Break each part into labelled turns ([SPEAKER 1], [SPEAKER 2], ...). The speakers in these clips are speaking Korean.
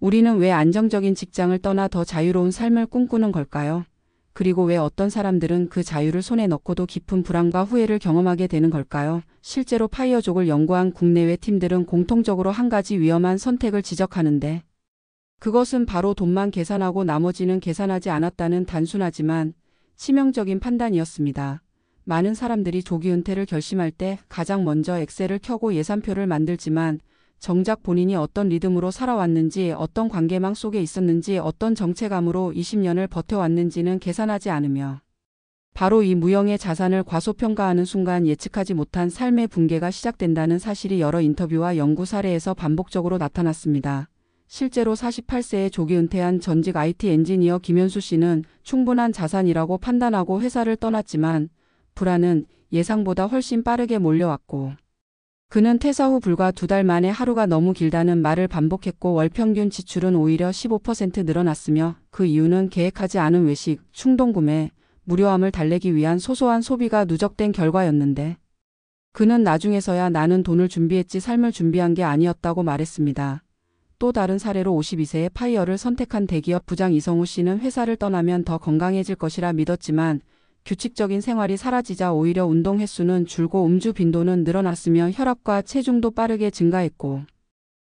[SPEAKER 1] 우리는 왜 안정적인 직장을 떠나 더 자유로운 삶을 꿈꾸는 걸까요? 그리고 왜 어떤 사람들은 그 자유를 손에 넣고도 깊은 불안과 후회를 경험하게 되는 걸까요? 실제로 파이어족을 연구한 국내외 팀들은 공통적으로 한 가지 위험한 선택을 지적하는데, 그것은 바로 돈만 계산하고 나머지는 계산하지 않았다는 단순하지만 치명적인 판단이었습니다. 많은 사람들이 조기 은퇴를 결심할 때 가장 먼저 엑셀을 켜고 예산표를 만들지만, 정작 본인이 어떤 리듬으로 살아왔는지, 어떤 관계망 속에 있었는지, 어떤 정체감으로 20년을 버텨왔는지는 계산하지 않으며, 바로 이 무형의 자산을 과소평가하는 순간 예측하지 못한 삶의 붕괴가 시작된다는 사실이 여러 인터뷰와 연구 사례에서 반복적으로 나타났습니다. 실제로 48세에 조기 은퇴한 전직 IT 엔지니어 김현수 씨는 충분한 자산이라고 판단하고 회사를 떠났지만, 불안은 예상보다 훨씬 빠르게 몰려왔고, 그는 퇴사 후 불과 2달 만에 하루가 너무 길다는 말을 반복했고 월 평균 지출은 오히려 15% 늘어났으며, 그 이유는 계획하지 않은 외식, 충동구매, 무료함을 달래기 위한 소소한 소비가 누적된 결과였는데, 그는 나중에서야 나는 돈을 준비했지 삶을 준비한 게 아니었다고 말했습니다. 또 다른 사례로 52세에 파이어를 선택한 대기업 부장 이성우 씨는 회사를 떠나면 더 건강해질 것이라 믿었지만, 규칙적인 생활이 사라지자 오히려 운동 횟수는 줄고 음주 빈도는 늘어났으며 혈압과 체중도 빠르게 증가했고,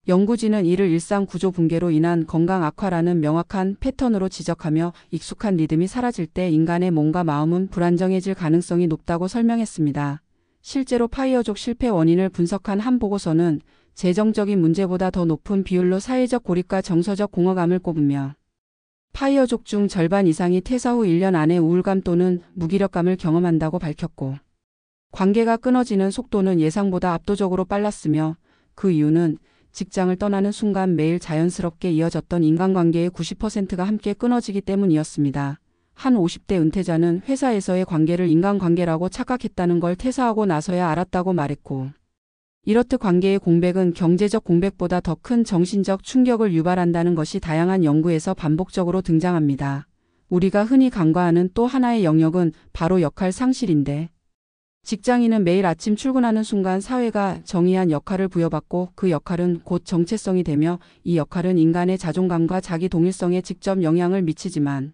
[SPEAKER 1] 연구진은 이를 일상 구조 붕괴로 인한 건강 악화라는 명확한 패턴으로 지적하며 익숙한 리듬이 사라질 때 인간의 몸과 마음은 불안정해질 가능성이 높다고 설명했습니다. 실제로 파이어족 실패 원인을 분석한 한 보고서는 재정적인 문제보다 더 높은 비율로 사회적 고립과 정서적 공허감을 꼽으며, 파이어족 중 절반 이상이 퇴사 후 1년 안에 우울감 또는 무기력감을 경험한다고 밝혔고, 관계가 끊어지는 속도는 예상보다 압도적으로 빨랐으며, 그 이유는 직장을 떠나는 순간 매일 자연스럽게 이어졌던 인간관계의 90%가 함께 끊어지기 때문이었습니다. 한 50대 은퇴자는 회사에서의 관계를 인간관계라고 착각했다는 걸 퇴사하고 나서야 알았다고 말했고, 이렇듯 관계의 공백은 경제적 공백보다 더 큰 정신적 충격을 유발한다는 것이 다양한 연구에서 반복적으로 등장합니다. 우리가 흔히 간과하는 또 하나의 영역은 바로 역할 상실인데, 직장인은 매일 아침 출근하는 순간 사회가 정의한 역할을 부여받고 그 역할은 곧 정체성이 되며, 이 역할은 인간의 자존감과 자기 동일성에 직접 영향을 미치지만,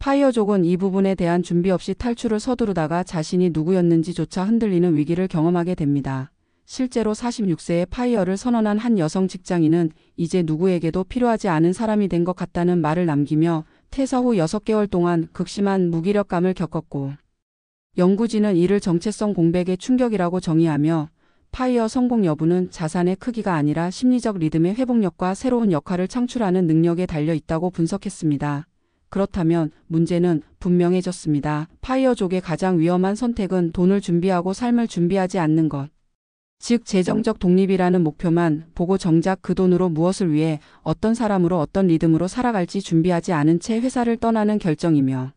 [SPEAKER 1] 파이어족은 이 부분에 대한 준비 없이 탈출을 서두르다가 자신이 누구였는지조차 흔들리는 위기를 경험하게 됩니다. 실제로 46세에 파이어를 선언한 한 여성 직장인은 이제 누구에게도 필요하지 않은 사람이 된 것 같다는 말을 남기며 퇴사 후 6개월 동안 극심한 무기력감을 겪었고, 연구진은 이를 정체성 공백의 충격이라고 정의하며, 파이어 성공 여부는 자산의 크기가 아니라 심리적 리듬의 회복력과 새로운 역할을 창출하는 능력에 달려 있다고 분석했습니다. 그렇다면 문제는 분명해졌습니다. 파이어족의 가장 위험한 선택은 돈을 준비하고 삶을 준비하지 않는 것. 즉 재정적 독립이라는 목표만 보고 정작 그 돈으로 무엇을 위해 어떤 사람으로 어떤 리듬으로 살아갈지 준비하지 않은 채 회사를 떠나는 결정이며,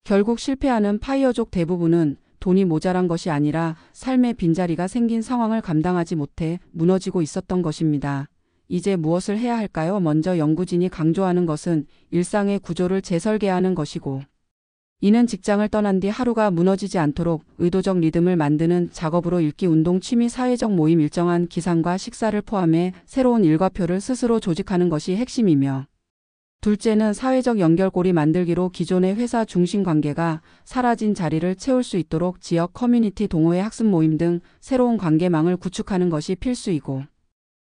[SPEAKER 1] 결국 실패하는 파이어족 대부분은 돈이 모자란 것이 아니라 삶의 빈자리가 생긴 상황을 감당하지 못해 무너지고 있었던 것입니다. 이제 무엇을 해야 할까요? 먼저 연구진이 강조하는 것은 일상의 구조를 재설계하는 것이고, 이는 직장을 떠난 뒤 하루가 무너지지 않도록 의도적 리듬을 만드는 작업으로 읽기, 운동, 취미, 사회적 모임, 일정한 기상과 식사를 포함해 새로운 일과표를 스스로 조직하는 것이 핵심이며, 둘째는 사회적 연결고리 만들기로 기존의 회사 중심 관계가 사라진 자리를 채울 수 있도록 지역 커뮤니티 동호회, 학습 모임 등 새로운 관계망을 구축하는 것이 필수이고,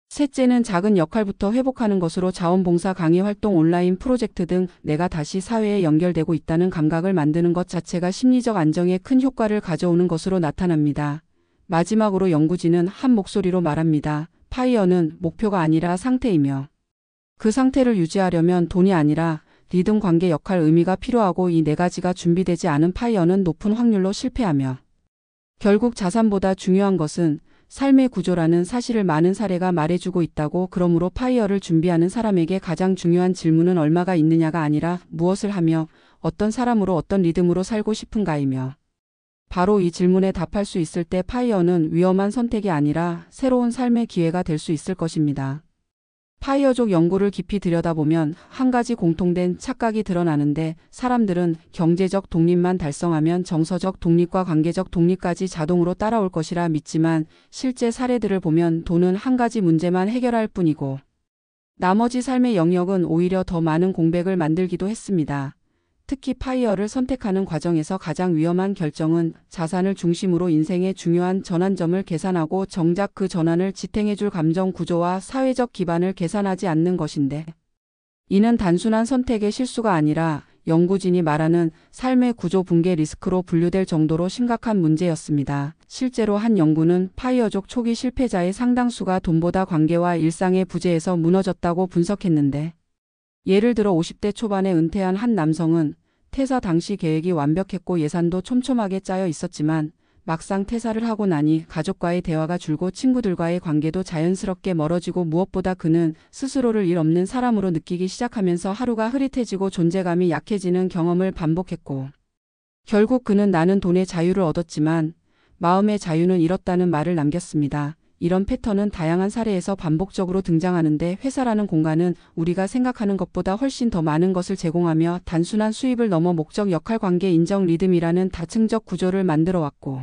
[SPEAKER 1] 셋째는 작은 역할부터 회복하는 것으로 자원봉사, 강의 활동, 온라인 프로젝트 등 내가 다시 사회에 연결되고 있다는 감각을 만드는 것 자체가 심리적 안정에 큰 효과를 가져오는 것으로 나타납니다. 마지막으로 연구진은 한 목소리로 말합니다. 파이어는 목표가 아니라 상태이며, 그 상태를 유지하려면 돈이 아니라 리듬, 관계, 역할, 의미가 필요하고, 이 네 가지가 준비되지 않은 파이어는 높은 확률로 실패하며, 결국 자산보다 중요한 것은 삶의 구조라는 사실을 많은 사례가 말해주고 있다고. 그러므로 파이어를 준비하는 사람에게 가장 중요한 질문은 얼마가 있느냐가 아니라 무엇을 하며 어떤 사람으로 어떤 리듬으로 살고 싶은가이며, 바로 이 질문에 답할 수 있을 때 파이어는 위험한 선택이 아니라 새로운 삶의 기회가 될 수 있을 것입니다. 파이어족 연구를 깊이 들여다보면 한 가지 공통된 착각이 드러나는데, 사람들은 경제적 독립만 달성하면 정서적 독립과 관계적 독립까지 자동으로 따라올 것이라 믿지만, 실제 사례들을 보면 돈은 한 가지 문제만 해결할 뿐이고 나머지 삶의 영역은 오히려 더 많은 공백을 만들기도 했습니다. 특히 파이어를 선택하는 과정에서 가장 위험한 결정은 자산을 중심으로 인생의 중요한 전환점을 계산하고 정작 그 전환을 지탱해줄 감정 구조와 사회적 기반을 계산하지 않는 것인데, 이는 단순한 선택의 실수가 아니라 연구진이 말하는 삶의 구조 붕괴 리스크로 분류될 정도로 심각한 문제였습니다. 실제로 한 연구는 파이어족 초기 실패자의 상당수가 돈보다 관계와 일상의 부재에서 무너졌다고 분석했는데, 예를 들어 50대 초반에 은퇴한 한 남성은 퇴사 당시 계획이 완벽했고 예산도 촘촘하게 짜여 있었지만 막상 퇴사를 하고 나니 가족과의 대화가 줄고 친구들과의 관계도 자연스럽게 멀어지고 무엇보다 그는 스스로를 일 없는 사람으로 느끼기 시작하면서 하루가 흐릿해지고 존재감이 약해지는 경험을 반복했고, 결국 그는 나는 돈의 자유를 얻었지만 마음의 자유는 잃었다는 말을 남겼습니다. 이런 패턴은 다양한 사례에서 반복적으로 등장하는데, 회사라는 공간은 우리가 생각하는 것보다 훨씬 더 많은 것을 제공하며 단순한 수입을 넘어 목적 역할 관계 인정 리듬이라는 다층적 구조를 만들어 왔고,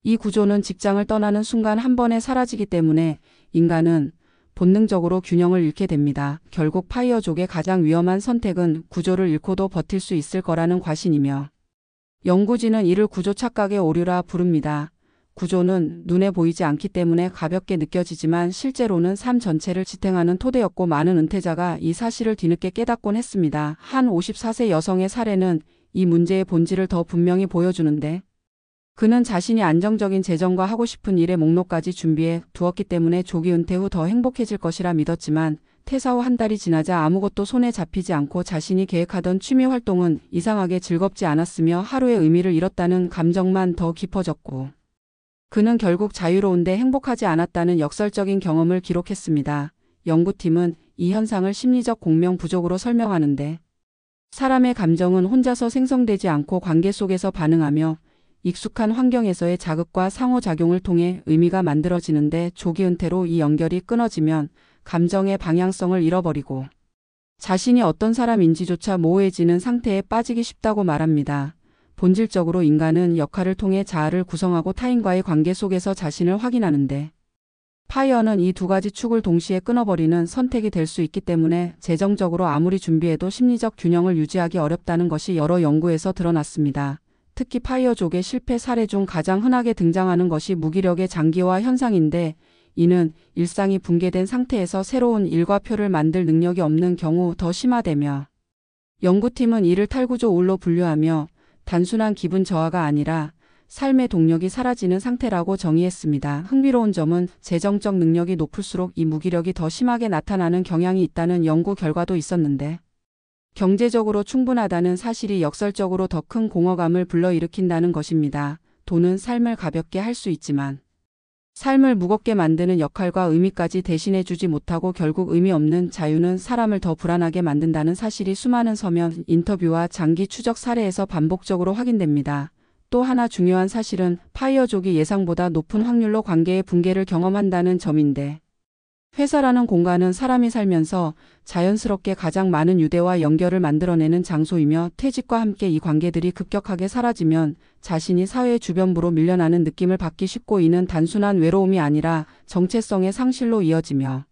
[SPEAKER 1] 이 구조는 직장을 떠나는 순간 한 번에 사라지기 때문에 인간은 본능적으로 균형을 잃게 됩니다. 결국 파이어족의 가장 위험한 선택은 구조를 잃고도 버틸 수 있을 거라는 과신이며, 연구진은 이를 구조 착각의 오류라 부릅니다. 구조는 눈에 보이지 않기 때문에 가볍게 느껴지지만 실제로는 삶 전체를 지탱하는 토대였고, 많은 은퇴자가 이 사실을 뒤늦게 깨닫곤 했습니다. 한 54세 여성의 사례는 이 문제의 본질을 더 분명히 보여주는데, 그는 자신이 안정적인 재정과 하고 싶은 일의 목록까지 준비해 두었기 때문에 조기 은퇴 후 더 행복해질 것이라 믿었지만, 퇴사 후 한 달이 지나자 아무것도 손에 잡히지 않고 자신이 계획하던 취미 활동은 이상하게 즐겁지 않았으며 하루의 의미를 잃었다는 감정만 더 깊어졌고, 그는 결국 자유로운데 행복하지 않았다는 역설적인 경험을 기록했습니다. 연구팀은 이 현상을 심리적 공명 부족으로 설명하는데, 사람의 감정은 혼자서 생성되지 않고 관계 속에서 반응하며 익숙한 환경에서의 자극과 상호작용을 통해 의미가 만들어지는데, 조기 은퇴로 이 연결이 끊어지면 감정의 방향성을 잃어버리고 자신이 어떤 사람인지조차 모호해지는 상태에 빠지기 쉽다고 말합니다. 본질적으로 인간은 역할을 통해 자아를 구성하고 타인과의 관계 속에서 자신을 확인하는데, 파이어는 이 두 가지 축을 동시에 끊어버리는 선택이 될 수 있기 때문에 재정적으로 아무리 준비해도 심리적 균형을 유지하기 어렵다는 것이 여러 연구에서 드러났습니다. 특히 파이어족의 실패 사례 중 가장 흔하게 등장하는 것이 무기력의 장기화 현상인데, 이는 일상이 붕괴된 상태에서 새로운 일과표를 만들 능력이 없는 경우 더 심화되며, 연구팀은 이를 탈구조 우울로 분류하며 단순한 기분 저하가 아니라 삶의 동력이 사라지는 상태라고 정의했습니다. 흥미로운 점은 재정적 능력이 높을수록 이 무기력이 더 심하게 나타나는 경향이 있다는 연구 결과도 있었는데, 경제적으로 충분하다는 사실이 역설적으로 더 큰 공허감을 불러일으킨다는 것입니다. 돈은 삶을 가볍게 할 수 있지만 삶을 무겁게 만드는 역할과 의미까지 대신해주지 못하고 결국 의미 없는 자유는 사람을 더 불안하게 만든다는 사실이 수많은 서면 인터뷰와 장기 추적 사례에서 반복적으로 확인됩니다. 또 하나 중요한 사실은 파이어족이 예상보다 높은 확률로 관계의 붕괴를 경험한다는 점인데, 회사라는 공간은 사람이 살면서 자연스럽게 가장 많은 유대와 연결을 만들어내는 장소이며, 퇴직과 함께 이 관계들이 급격하게 사라지면 자신이 사회의 주변부로 밀려나는 느낌을 받기 쉽고, 이는 단순한 외로움이 아니라 정체성의 상실로 이어지며,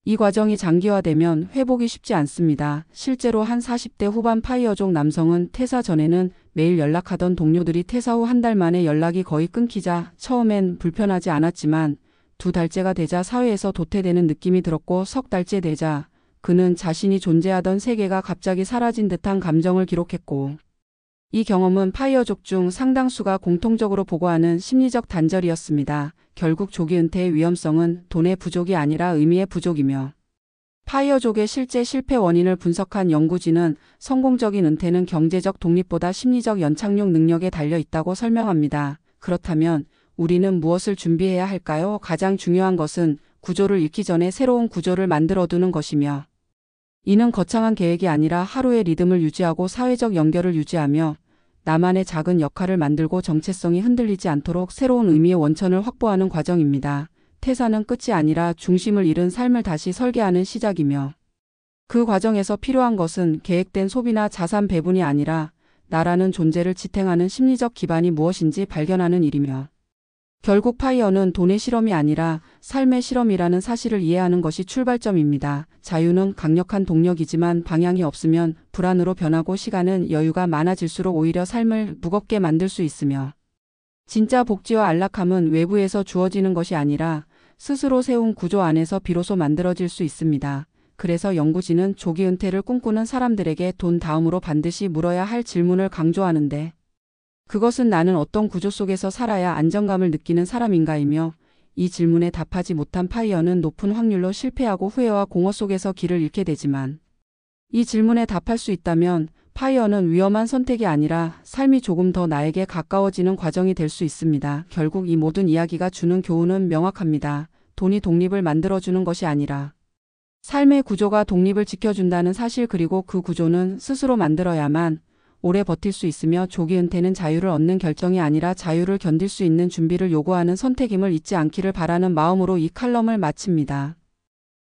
[SPEAKER 1] 이 과정이 장기화되면 회복이 쉽지 않습니다. 실제로 한 40대 후반 파이어족 남성은 퇴사 전에는 매일 연락하던 동료들이 퇴사 후 한 달 만에 연락이 거의 끊기자 처음엔 불편하지 않았지만, 2달째가 되자 사회에서 도태되는 느낌이 들었고, 석 달째 되자 그는 자신이 존재하던 세계가 갑자기 사라진 듯한 감정을 기록했고, 이 경험은 파이어족 중 상당수가 공통적으로 보고하는 심리적 단절이었습니다. 결국 조기 은퇴의 위험성은 돈의 부족이 아니라 의미의 부족이며, 파이어족의 실제 실패 원인을 분석한 연구진은 성공적인 은퇴는 경제적 독립보다 심리적 연착륙 능력에 달려 있다고 설명합니다. 그렇다면 우리는 무엇을 준비해야 할까요? 가장 중요한 것은 구조를 잃기 전에 새로운 구조를 만들어두는 것이며, 이는 거창한 계획이 아니라 하루의 리듬을 유지하고 사회적 연결을 유지하며 나만의 작은 역할을 만들고 정체성이 흔들리지 않도록 새로운 의미의 원천을 확보하는 과정입니다. 퇴사는 끝이 아니라 중심을 잃은 삶을 다시 설계하는 시작이며, 그 과정에서 필요한 것은 계획된 소비나 자산 배분이 아니라 나라는 존재를 지탱하는 심리적 기반이 무엇인지 발견하는 일이며, 결국 파이어는 돈의 실험이 아니라 삶의 실험이라는 사실을 이해하는 것이 출발점입니다. 자유는 강력한 동력이지만 방향이 없으면 불안으로 변하고 시간은 여유가 많아질수록 오히려 삶을 무겁게 만들 수 있으며 진짜 복지와 안락함은 외부에서 주어지는 것이 아니라 스스로 세운 구조 안에서 비로소 만들어질 수 있습니다. 그래서 연구진은 조기 은퇴를 꿈꾸는 사람들에게 돈 다음으로 반드시 물어야 할 질문을 강조하는데 그것은 나는 어떤 구조 속에서 살아야 안정감을 느끼는 사람인가이며 이 질문에 답하지 못한 파이어는 높은 확률로 실패하고 후회와 공허 속에서 길을 잃게 되지만 이 질문에 답할 수 있다면 파이어는 위험한 선택이 아니라 삶이 조금 더 나에게 가까워지는 과정이 될 수 있습니다. 결국 이 모든 이야기가 주는 교훈은 명확합니다. 돈이 독립을 만들어주는 것이 아니라 삶의 구조가 독립을 지켜준다는 사실 그리고 그 구조는 스스로 만들어야만 오래 버틸 수 있으며 조기 은퇴는 자유를 얻는 결정이 아니라 자유를 견딜 수 있는 준비를 요구하는 선택임을 잊지 않기를 바라는 마음으로 이 칼럼을 마칩니다.